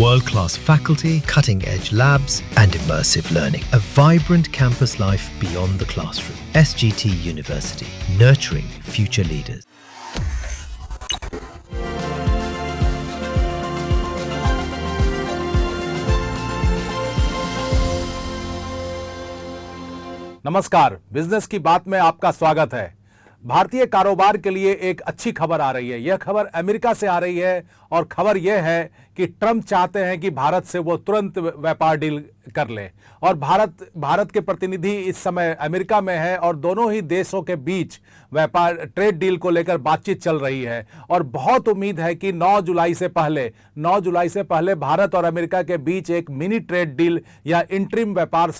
World-class faculty, cutting-edge labs, and immersive learning. A vibrant campus life beyond the classroom. SGT University, nurturing future leaders. नमस्कार, business की बात में आपका स्वागत है। भारतीय कारोबार के लिए एक अच्छी खबर आ रही है। यह खबर अमेरिका से आ रही है और खबर यह है कि ट्रंप चाहते हैं कि भारत से वो तुरंत व्यापार डील कर ले। और भारत के प्रतिनिधि इस समय अमेरिका में है और दोनों ही देशों के बीच व्यापार ट्रेड डील को लेकर बातचीत चल रही है। और बहुत उम्मीद है कि 9 जुलाई से पहले भारत और अमेरिका के बीच एक मिनी ट्रेड डील या अंतरिम व्यापार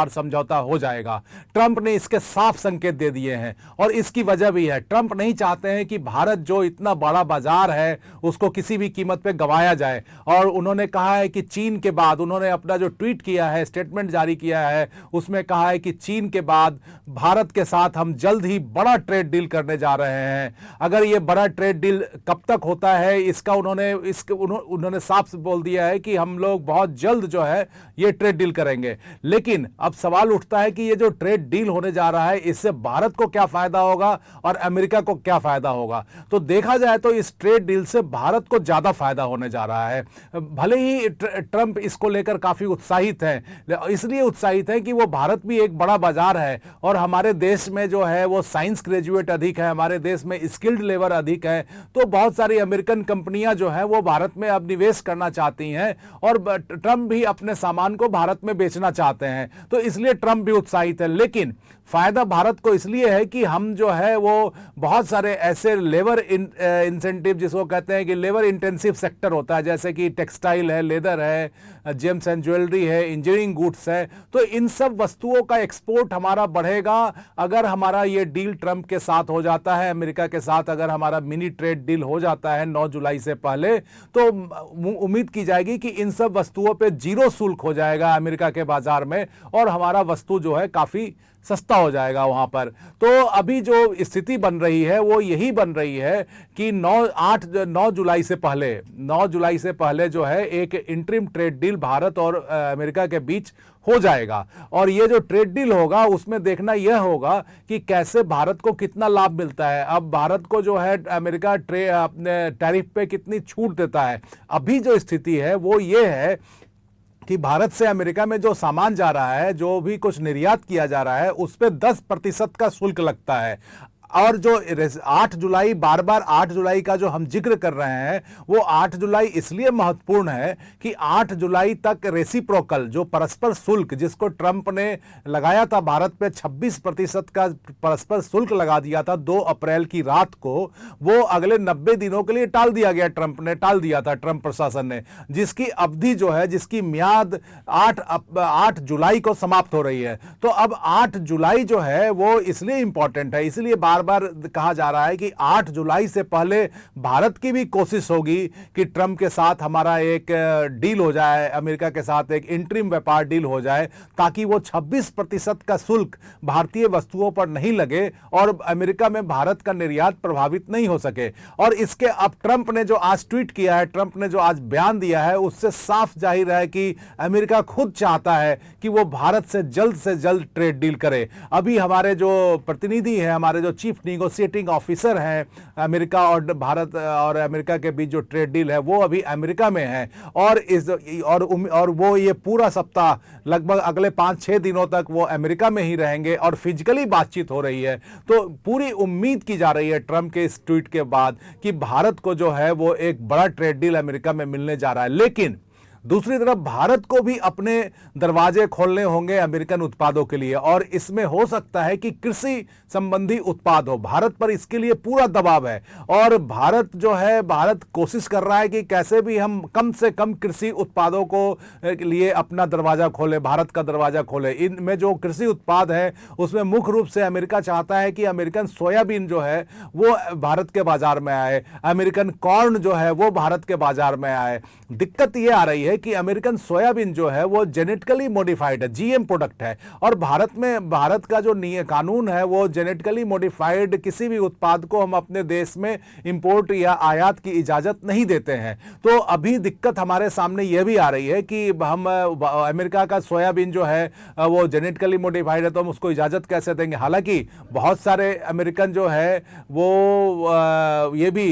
समझौता हो जाएगा। ट्रंप ने इसके साफ संकेत दे दिए हैं और इसकी वजह भी है। ट्रंप नहीं चाहते हैं कि भारत जो इतना बड़ा बाजार है उसको किसी भी कीमत पे गंवाया जाए। और उन्होंने कहा है कि चीन के बाद, उन्होंने अपना जो ट्वीट किया है, स्टेटमेंट जारी किया है, उसमें कहा है कि चीन के बाद भारत के साथ हम जल्द ही बड़ा ट्रेड डील करने जा रहे हैं। अगर ये बड़ा ट्रेड डील कब तक होता है इसका उन्होंने साफ बोल दिया है कि हम लोग बहुत जल्द जो है ये ट्रेड डील करेंगे। लेकिन अब सवाल उठता है कि ये जो ट्रेड डील होने जा रहा है इससे भारत को क्या फायदा होगा और अमेरिका को क्या फायदा होगा। तो देखा जाए तो इस ट्रेड डील से भारत को ज्यादा फायदा होने जा रहा है। भले ही ट्रंप इसको लेकर काफी उत्साहित हैं, इसलिए उत्साहित हैं कि वो भारत भी एक बड़ा बाजार है और हमारे देश में जो है वो साइंस ग्रेजुएट अधिक है, हमारे देश में स्किल्ड लेबर अधिक है। तो बहुत सारी अमेरिकन कंपनियां जो है वो भारत में अब निवेश करना चाहती हैं और ट्रंप भी अपने सामान को भारत में बेचना चाहते हैं। तो इसलिए ट्रंप भी उत्साहित है। लेकिन फायदा भारत को इसलिए है कि हम जो है वो बहुत सारे ऐसे लेबर इंसेंटिव, जिसको कहते हैं कि लेबर इंटेंसिव सेक्टर होता है, जैसे कि टेक्सटाइल है, लेदर है, जेम्स एंड ज्वेलरी है, इंजीनियरिंग गुड्स है। तो इन सब वस्तुओं का एक्सपोर्ट हमारा बढ़ेगा अगर हमारा ये डील ट्रंप के साथ हो जाता है, अमेरिका के साथ अगर हमारा मिनी ट्रेड डील हो जाता है 9 जुलाई से पहले, तो उम्मीद की जाएगी कि इन सब वस्तुओं पे जीरो शुल्क हो जाएगा अमेरिका के बाजार में और हमारा वस्तु जो है काफी सस्ता हो जाएगा वहां पर। तो अभी जो स्थिति बन रही है वो यही बन रही है कि 9 जुलाई से पहले जो है एक इंटरिम ट्रेड डील भारत और अमेरिका के बीच हो जाएगा। और ये जो ट्रेड डील होगा उसमें देखना यह होगा कि कैसे भारत को कितना लाभ मिलता है। अब भारत को जो है अमेरिका अपने टैरिफ पे कितनी छूट देता है। अभी जो स्थिति है वो ये है कि भारत से अमेरिका में जो सामान जा रहा है, जो भी कुछ निर्यात किया जा रहा है, उस पे 10% का शुल्क लगता है। और जो 8 जुलाई, बार बार 8 जुलाई का जो हम जिक्र कर रहे हैं वो 8 जुलाई इसलिए महत्वपूर्ण है कि 8 जुलाई तक रेसिप्रोकल जो परस्पर शुल्क जिसको ट्रंप ने लगाया था भारत पे 26% का परस्पर शुल्क लगा दिया था 2 अप्रैल की रात को, वो अगले 90 दिनों के लिए टाल दिया गया। टाल दिया था ट्रंप प्रशासन ने, जिसकी अवधि जो है, जिसकी मियाद 8 जुलाई को समाप्त हो रही है। तो अब 8 जुलाई जो है वो इसलिए इंपॉर्टेंट है, इसलिए बार बार कहा जा रहा है कि 8 जुलाई से पहले भारत की भी कोशिश होगी कि ट्रंप के साथ हमारा एक डील हो जाए, अमेरिका के साथ एक इंटरिम व्यापार डील हो जाए, ताकि वो 26% का शुल्क भारतीय वस्तुओं पर नहीं लगे और अमेरिका में भारत का निर्यात प्रभावित नहीं हो सके। और इसके अब ट्रंप ने जो आज ट्वीट किया है, ट्रंप ने जो आज बयान दिया है, उससे साफ जाहिर है कि अमेरिका खुद चाहता है कि वो भारत से जल्द ट्रेड डील करे। अभी हमारे जो प्रतिनिधि हैं, हमारे जो चीफ नेगोशिएटिंग ऑफिसर हैं अमेरिका और भारत और अमेरिका के बीच जो ट्रेड डील है वो अभी अमेरिका में है और वो ये पूरा सप्ताह लगभग अगले 5-6 दिनों तक वो अमेरिका में ही रहेंगे और फिजिकली बातचीत हो रही है। तो पूरी उम्मीद की जा रही है ट्रंप के इस ट्वीट के बाद कि भारत को जो है वो एक बड़ा ट्रेड डील अमेरिका में मिलने जा रहा है। लेकिन दूसरी तरफ भारत को भी अपने दरवाजे खोलने होंगे अमेरिकन उत्पादों के लिए और इसमें हो सकता है कि कृषि संबंधी उत्पाद हो। भारत पर इसके लिए पूरा दबाव है और भारत कोशिश कर रहा है कि कैसे भी हम कम से कम कृषि उत्पादों को लिए अपना दरवाजा खोले, भारत का दरवाजा खोले। इनमें जो कृषि उत्पाद है उसमें मुख्य रूप से अमेरिका चाहता है कि अमेरिकन सोयाबीन जो है वो भारत के बाजार में आए, अमेरिकन कॉर्न जो है वो भारत के बाजार में आए। दिक्कत ये आ रही है है कि अमेरिकन सोयाबीन जो है वो जेनेटिकली मॉडिफाइड है, जीएम प्रोडक्ट है, और भारत का जो कानून है वो जेनेटिकली मॉडिफाइड किसी भी उत्पाद को हम अपने देश में इंपोर्ट या आयात की इजाजत नहीं देते हैं। तो अभी दिक्कत हमारे सामने यह भी आ रही है कि हम अमेरिका का सोयाबीन जो है वो जेनेटिकली मॉडिफाइड है, तो हम उसको इजाजत कैसे देंगे। हालांकि बहुत सारे अमेरिकन जो है वो ये भी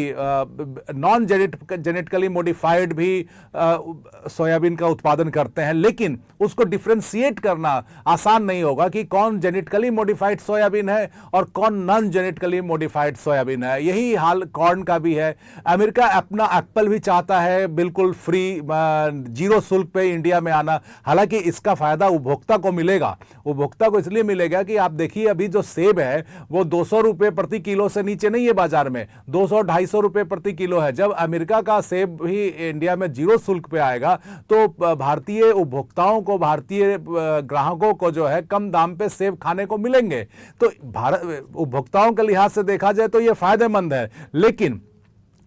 नॉन जेनेटिकली मॉडिफाइड भी सोयाबीन का उत्पादन करते हैं, लेकिन उसको डिफरेंशिएट करना आसान नहीं होगा कि कौन जेनेटिकली मॉडिफाइड सोयाबीन है और कौन नॉन जेनेटिकली मॉडिफाइड सोयाबीन है। यही हाल कॉर्न का भी है। अमेरिका अपना एप्पल भी चाहता है बिल्कुल फ्री, जीरो शुल्क पे इंडिया में आना। हालांकि इसका फायदा उपभोक्ता को मिलेगा। उपभोक्ता को इसलिए मिलेगा कि आप देखिए अभी जो सेब है वो 200 रुपए प्रति किलो से नीचे नहीं है, बाजार में 200-250 रुपए प्रति किलो है। जब अमेरिका का सेब भी इंडिया में जीरो शुल्क पे आएगा तो भारतीय उपभोक्ताओं को, भारतीय ग्राहकों को जो है कम दाम पे सेब खाने को मिलेंगे। तो भारत उपभोक्ताओं के लिहाज से देखा जाए तो यह फायदेमंद है, लेकिन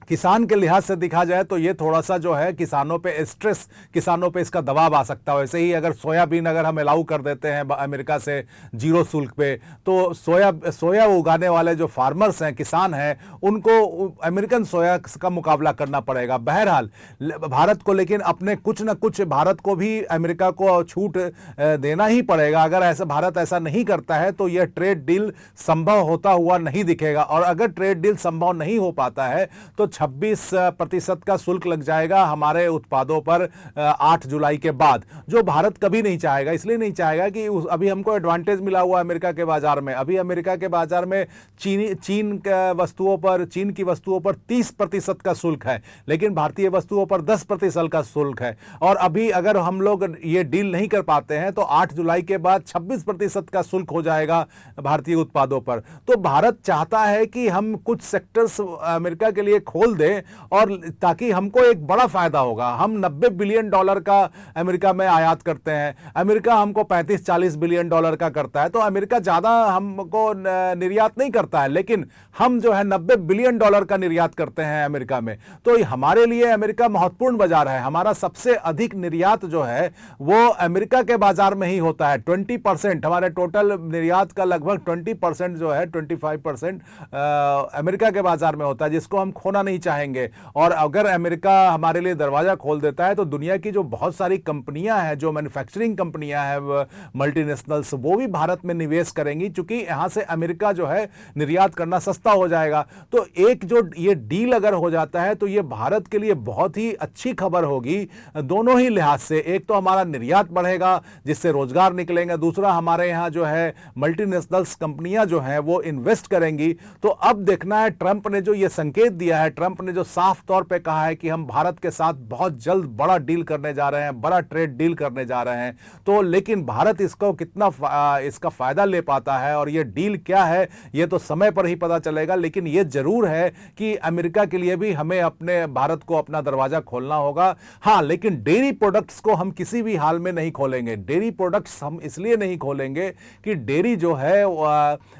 किसान के लिहाज से देखा जाए तो ये थोड़ा सा जो है किसानों पे स्ट्रेस, किसानों पे इसका दबाव आ सकता है। वैसे ही अगर सोयाबीन अगर हम अलाउ कर देते हैं अमेरिका से जीरो शुल्क पे, तो सोया उगाने वाले जो फार्मर्स हैं, किसान हैं, उनको अमेरिकन सोया का मुकाबला करना पड़ेगा। बहरहाल भारत को, लेकिन अपने कुछ न कुछ भारत को भी अमेरिका को छूट देना ही पड़ेगा। अगर ऐसा भारत ऐसा नहीं करता है तो यह ट्रेड डील संभव होता हुआ नहीं दिखेगा, और अगर ट्रेड डील संभव नहीं हो पाता है तो 26% का शुल्क लग जाएगा हमारे उत्पादों पर 8 जुलाई के बाद, जो भारत कभी नहीं चाहेगा। इसलिए नहीं चाहेगा कि अभी हमको एडवांटेज मिला हुआ अमेरिका के बाजार में। अभी अमेरिका के बाजार में चीन की वस्तुओं पर 30% का शुल्क है, लेकिन भारतीय वस्तुओं पर 10% का शुल्क है। और अभी अगर हम लोग ये डील नहीं कर पाते हैं तो 8 जुलाई के बाद 26% का शुल्क हो जाएगा भारतीय उत्पादों पर। तो भारत चाहता है कि हम कुछ सेक्टर्स अमेरिका के लिए खोल दें, और ताकि हमको एक बड़ा फायदा होगा। हम 90 बिलियन डॉलर का अमेरिका में आयात करते हैं, अमेरिका हमको 35-40 बिलियन डॉलर का करता है। तो अमेरिका ज्यादा हमको निर्यात नहीं करता है, लेकिन हम जो है 90 बिलियन डॉलर का निर्यात करते हैं अमेरिका में। तो हमारे लिए अमेरिका महत्वपूर्ण बाजार है। हमारा सबसे अधिक निर्यात जो है वो अमेरिका के बाजार में ही होता है। 20% हमारे टोटल निर्यात का लगभग 20% जो है 25% अमेरिका के बाजार में होता है, जिसको हम खोना नहीं चाहेंगे। और अगर अमेरिका हमारे लिए दरवाजा खोल देता है तो दुनिया की जो बहुत सारी कंपनियां हैं, जो मैन्युफैक्चरिंग कंपनियां हैं मल्टीनेशनल्स, वो भी भारत में निवेश करेंगी, क्योंकि यहां से अमेरिका जो है निर्यात करना सस्ता हो जाएगा। तो एक जो ये डील अगर हो जाता है तो ये भारत के लिए बहुत ही अच्छी खबर होगी दोनों ही लिहाज से। एक तो हमारा निर्यात बढ़ेगा जिससे रोजगार निकलेंगे, दूसरा हमारे यहां जो है मल्टीनेशनल्स कंपनियां जो हैं वो इन्वेस्ट करेंगी। तो अब देखना है, ट्रंप ने जो ये संकेत दिया है, ट्रंप ने जो साफ तौर पे कहा है कि हम भारत के साथ बहुत जल्द बड़ा डील करने जा रहे हैं, बड़ा ट्रेड डील करने जा रहे हैं। तो लेकिन भारत इसको कितना इसका फायदा ले पाता है और ये डील क्या है ये तो समय पर ही पता चलेगा। लेकिन ये जरूर है कि अमेरिका के लिए भी हमें अपने भारत को अपना दरवाजा खोलना होगा। हाँ, लेकिन डेयरी प्रोडक्ट्स को हम किसी भी हाल में नहीं खोलेंगे। डेयरी प्रोडक्ट्स हम इसलिए नहीं खोलेंगे कि डेयरी जो है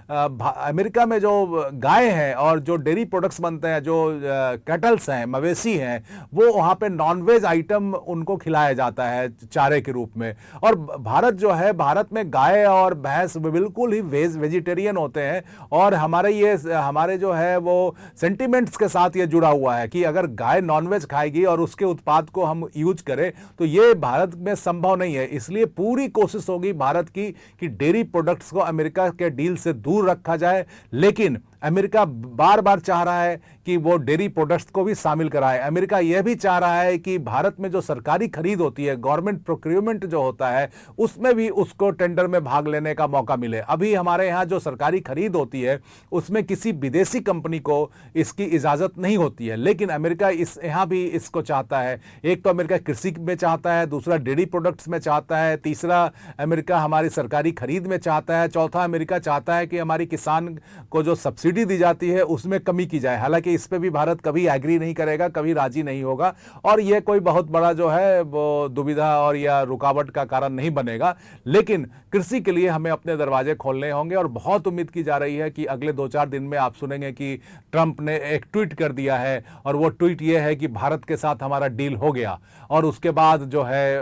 अमेरिका में जो गाय है और जो डेयरी प्रोडक्ट्स बनते हैं, जो कैटल्स हैं, मवेशी हैं, वो वहां पे नॉनवेज आइटम उनको खिलाया जाता है चारे के रूप में। और भारत जो है, भारत में गाय और भैंस बिल्कुल ही वेजिटेरियन होते हैं, और हमारे जो है वो सेंटिमेंट्स के साथ ये जुड़ा हुआ है कि अगर गाय नॉनवेज खाएगी और उसके उत्पाद को हम यूज करें तो ये भारत में संभव नहीं है। इसलिए पूरी कोशिश होगी भारत की कि डेयरी प्रोडक्ट्स को अमेरिका के डील से दूर रखा जाए। लेकिन अमेरिका बार बार चाह रहा है कि वो डेयरी प्रोडक्ट्स को भी शामिल कराए। अमेरिका यह भी चाह रहा है कि भारत में जो सरकारी खरीद होती है, गवर्नमेंट प्रोक्योरमेंट जो होता है, उसमें भी उसको टेंडर में भाग लेने का मौका मिले। अभी हमारे यहाँ जो सरकारी खरीद होती है उसमें किसी विदेशी कंपनी को इसकी इजाजत नहीं होती है, लेकिन अमेरिका यहाँ भी इसको चाहता है। एक तो अमेरिका कृषि में चाहता है, दूसरा डेयरी प्रोडक्ट्स में चाहता है, तीसरा अमेरिका हमारी सरकारी खरीद में चाहता है, चौथा अमेरिका चाहता है कि हमारी किसान को जो सब्सिडी सब्सिडी दी जाती है उसमें कमी की जाए। हालांकि इस पे भी भारत कभी एग्री नहीं करेगा, कभी राजी नहीं होगा और ये कोई बहुत बड़ा जो है वो दुविधा और या रुकावट का कारण नहीं बनेगा। लेकिन कृषि के लिए हमें अपने दरवाजे खोलने होंगे और बहुत उम्मीद की जा रही है कि अगले 2-4 दिन में आप सुनेंगे कि ट्रंप ने एक ट्वीट कर दिया है और वो ट्वीट ये है कि भारत के साथ हमारा डील हो गया। और उसके बाद जो है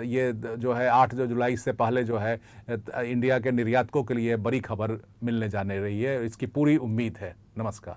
ये जो है 8 जुलाई से पहले जो है इंडिया के निर्यातकों के लिए बड़ी खबर मिलने जाने रही है, इसकी पूरी उम्मीद है। नमस्कार।